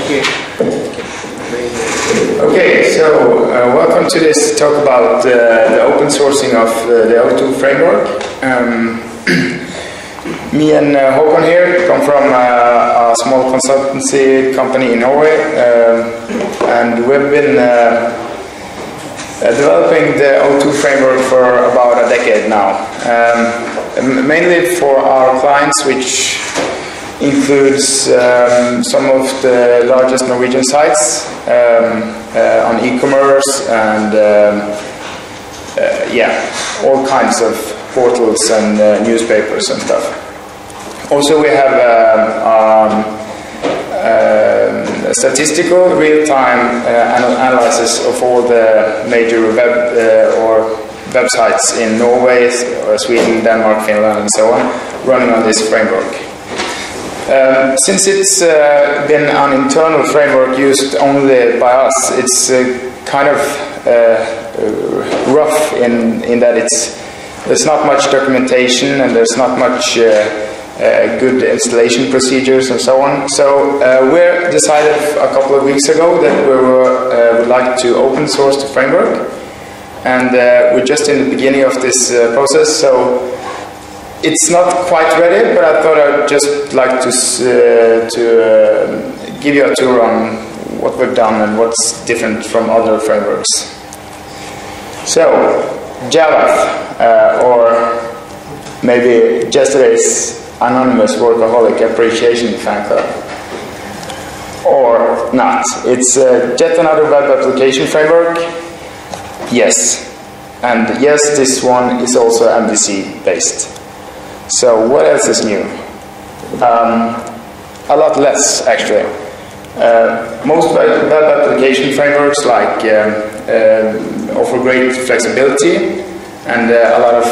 Okay, so welcome to this talk about the open sourcing of the O2 framework. Me and Håkon here come from a small consultancy company in Norway, and we've been developing the O2 framework for about a decade now, mainly for our clients, which includes some of the largest Norwegian sites on e-commerce and all kinds of portals and newspapers and stuff. Also, we have statistical real-time analysis of all the major websites in Norway, Sweden, Denmark, Finland, and so on, running on this framework. Since it's been an internal framework used only by us, it's kind of rough in that there's not much documentation and there's not much good installation procedures and so on. So we decided a couple of weeks ago that we would like to open source the framework, and we're just in the beginning of this process. So it's not quite ready, but I thought I'd just like to give you a tour on what we've done and what's different from other frameworks. So, JAVAF, or maybe yesterday's anonymous workaholic appreciation fan club, or not. It's yet another web application framework. Yes, and yes, this one is also MVC based. So what else is new? A lot less, actually. Most web application frameworks offer great flexibility and a lot of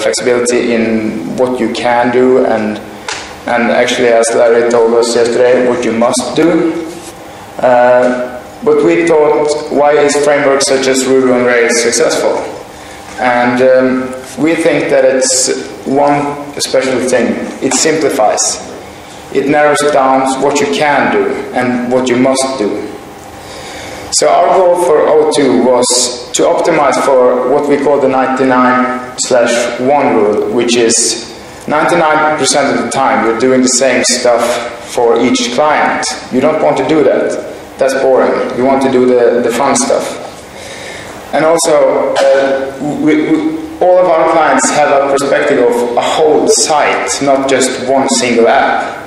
flexibility in what you can do and actually, as Larry told us yesterday, what you must do. But we thought, why is frameworks such as Ruby on Rails successful? And we think that it's one special thing. It simplifies. It narrows down what you can do and what you must do. So our goal for O2 was to optimize for what we call the 99/1 rule, which is 99% of the time you're doing the same stuff for each client. You don't want to do that. That's boring. You want to do the fun stuff. And also, all of our clients have a perspective of a whole site, not just one single app.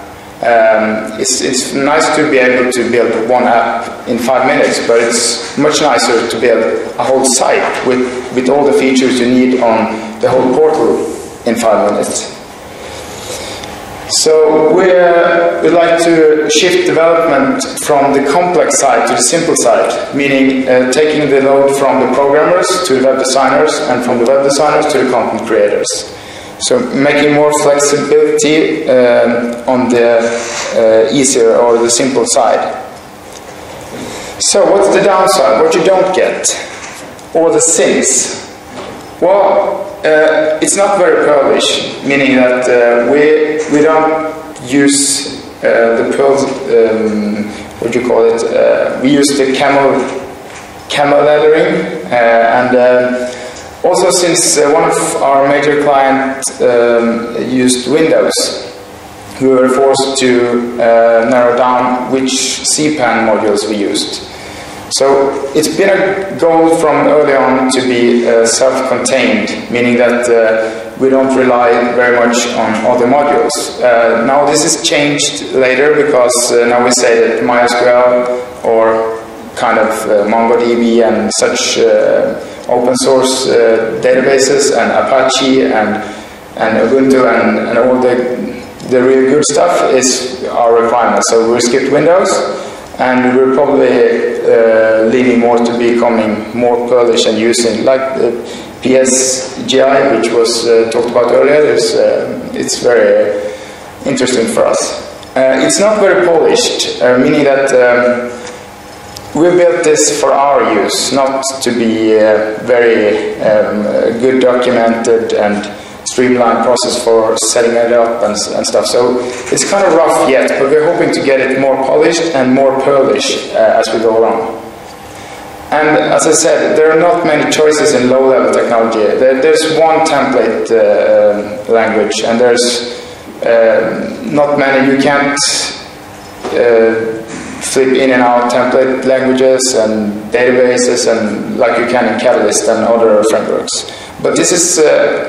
It's nice to be able to build one app in 5 minutes, but it's much nicer to build a whole site with all the features you need on the whole portal in 5 minutes. So we'd like to shift development from the complex side to the simple side, meaning taking the load from the programmers to the web designers and from the web designers to the content creators. So making more flexibility on the easier or the simple side. So what's the downside? What you don't get? Or the sins? Well, it's not very Perlish, meaning that we don't use the Perl, what do you call it? We use the camel lettering, and also since one of our major clients used Windows, we were forced to narrow down which cpan modules we used. So it's been a goal from early on to be self-contained, meaning that we don't rely very much on other modules. Now this is changed later because now we say that MySQL or kind of MongoDB and such open source databases and Apache and Ubuntu and all the really good stuff is our requirement. So we skipped Windows, and we're probably leaning more to becoming more Perlish and using like the PSGI, which was talked about earlier. It's very interesting for us. It's not very polished, meaning that we built this for our use, not to be very good documented and streamlined process for setting it up and stuff. So it's kind of rough yet, but we're hoping to get it more polished and more Perlish as we go along. And as I said, there are not many choices in low-level technology. There's one template language, and there's not many. You can't flip in and out template languages and databases and like you can in Catalyst and other frameworks. But this is,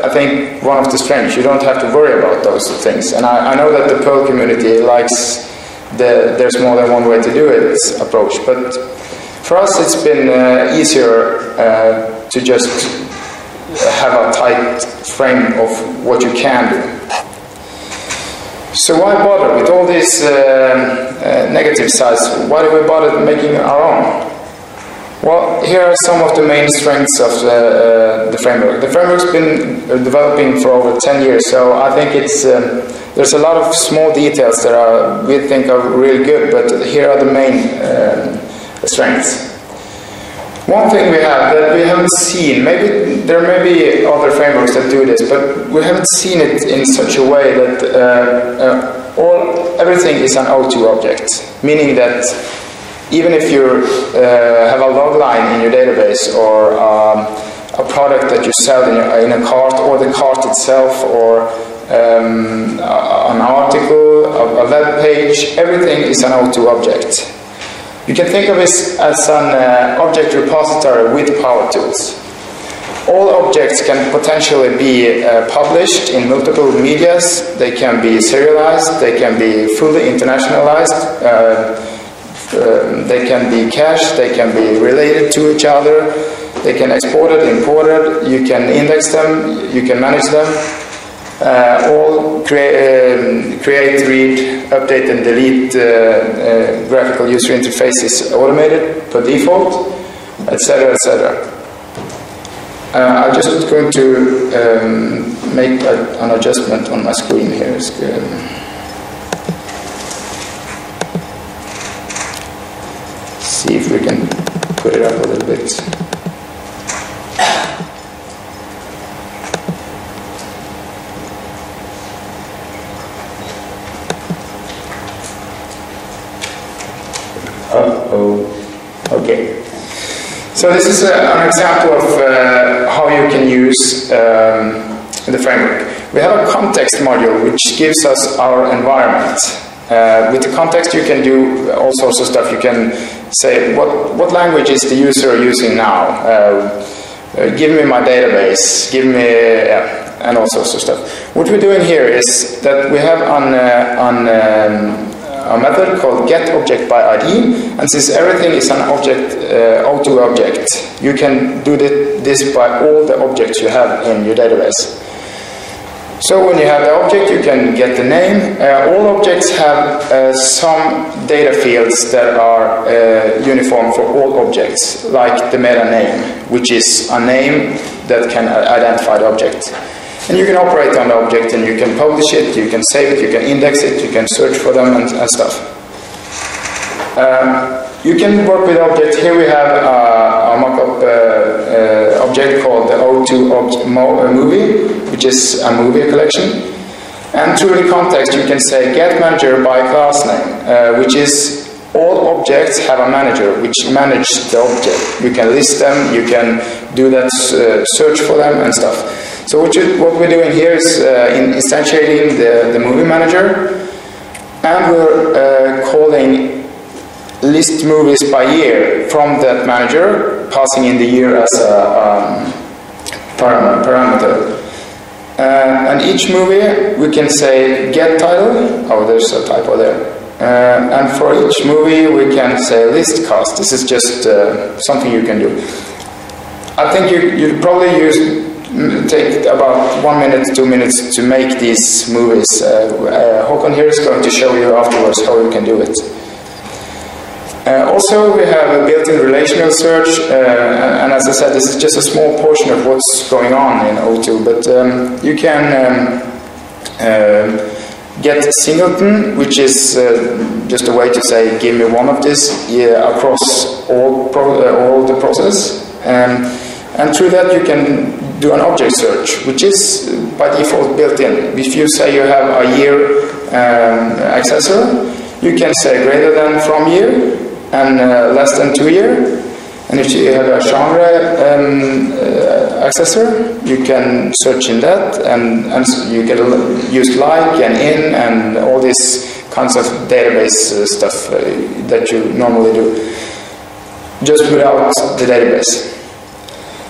I think, one of the strengths. You don't have to worry about those things. And I know that the Perl community likes there's more than one way to do it approach. But for us, it's been easier to just have a tight frame of what you can do. So why bother with all these negative sides? Why do we bother making our own? Well, here are some of the main strengths of the framework. The framework's been developing for over 10 years, so I think it's there's a lot of small details that we think are really good, but here are the main strengths. One thing we have that we haven't seen, maybe there may be other frameworks that do this, but we haven't seen it in such a way that everything is an O2 object, meaning that even if you have a log line in your database or a product that you sell in a cart, or the cart itself, or an article, a web page, everything is an O2 object. You can think of it as an object repository with power tools. All objects can potentially be published in multiple medias. They can be serialized, they can be fully internationalized, they can be cached, they can be related to each other, they can export it, import it, you can index them, you can manage them. All create, read, update and delete graphical user interface is automated per default, etc., etc. I'm just going to make an adjustment on my screen here. See if we can put it up a little bit. Okay. So this is an example of how you can use the framework. We have a context module which gives us our environment. With the context you can do all sorts of stuff. You can say what language is the user using now. Give me my database. Give me and all sorts of stuff. What we're doing here is that we have a method called getObjectById, and since everything is an object, O2 object, you can do this by all the objects you have in your database. So when you have the object, you can get the name. All objects have some data fields that are uniform for all objects, like the meta name, which is a name that can identify the object. And you can operate on the object, and you can publish it, you can save it, you can index it, you can search for them and stuff. You can work with objects. Here we have a mock-up object called the O2 movie, which is a movie collection. And through the context, you can say get manager by class name, which is all objects have a manager which manages the object. You can list them, you can do that search for them and stuff. So what we're doing here is instantiating the movie manager, and we're calling list movies by year from that manager, passing in the year as a parameter. And each movie we can say get title. Oh, there's a typo there. And for each movie we can say list cast. This is just something you can do. I think you probably take about 1 minute, 2 minutes to make these movies. Håkon here is going to show you afterwards how you can do it. Also, we have a built-in relational search, and as I said, this is just a small portion of what's going on in O2, but you can get singleton, which is just a way to say, give me one of this across all the process. And through that you can do an object search, which is by default built in. If you say you have a year accessor, you can say greater than from year and less than 2 year. And if you have a genre accessor, you can search in that, and you can use like and in and all these kinds of database stuff that you normally do, just without the database.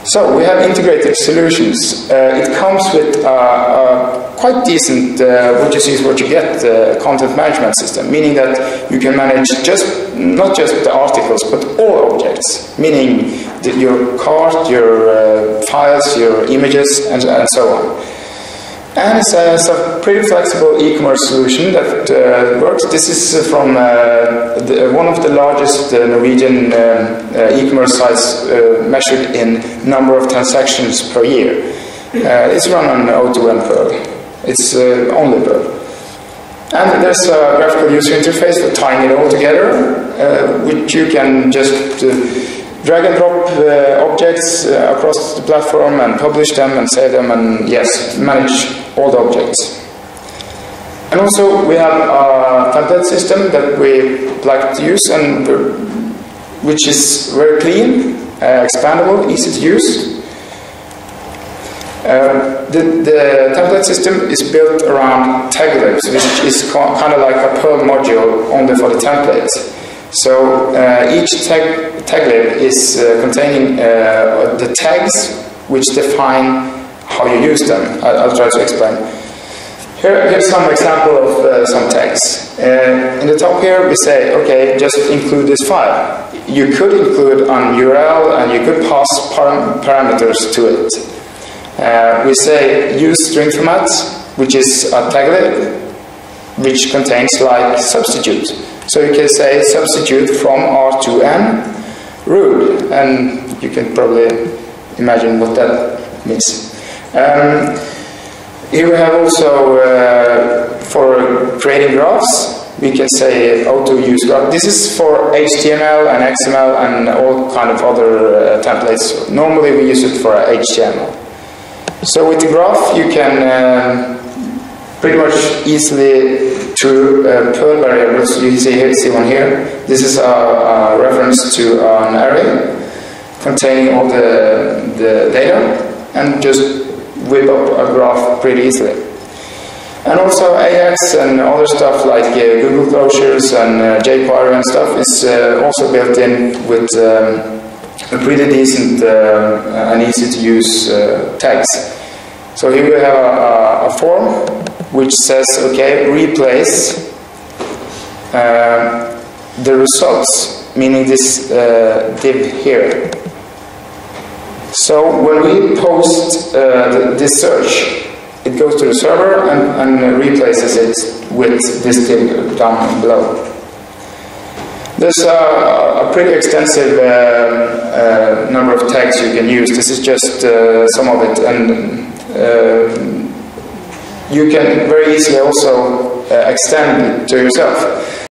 So we have integrated solutions. It comes with quite decent, what you see is what you get, content management system, meaning that you can manage not just the articles, but all objects, meaning your cart, your files, your images, and so on. And it's a pretty flexible e-commerce solution that works. This is from one of the largest Norwegian e-commerce sites measured in number of transactions per year. It's run on O2 and Perl. It's only Perl. And there's a graphical user interface for tying it all together, which you can just drag and drop objects across the platform and publish them and save them and, yes, manage all the objects. And also we have a template system that we like to use, and which is very clean, expandable, easy to use. The template system is built around tag libs, which is kind of like a Perl module only for the templates. So each tag lib is containing the tags which define how you use them. I'll try to explain. Here's some example of some tags. In the top here we say, okay, just include this file. You could include an URL and you could pass parameters to it. We say use string format, which is a tag lib which contains like substitute. So you can say substitute from R to N rude, and you can probably imagine what that means. Here we have also for creating graphs, we can say auto use graph. This is for HTML and XML and all kind of other templates. Normally we use it for HTML. So with the graph you can pretty much easily through Perl variables. You see one here. This is a reference to an array containing all the data, and just whip up a graph pretty easily. And also AX and other stuff like Google closures and jQuery and stuff is also built in with a pretty decent and easy to use tags. So here we have a form which says, okay, replace the results, meaning this div here. So when we post this search, it goes to the server and replaces it with this div down below. There's a pretty extensive number of tags you can use. This is just some of it, and you can very easily also extend it to yourself.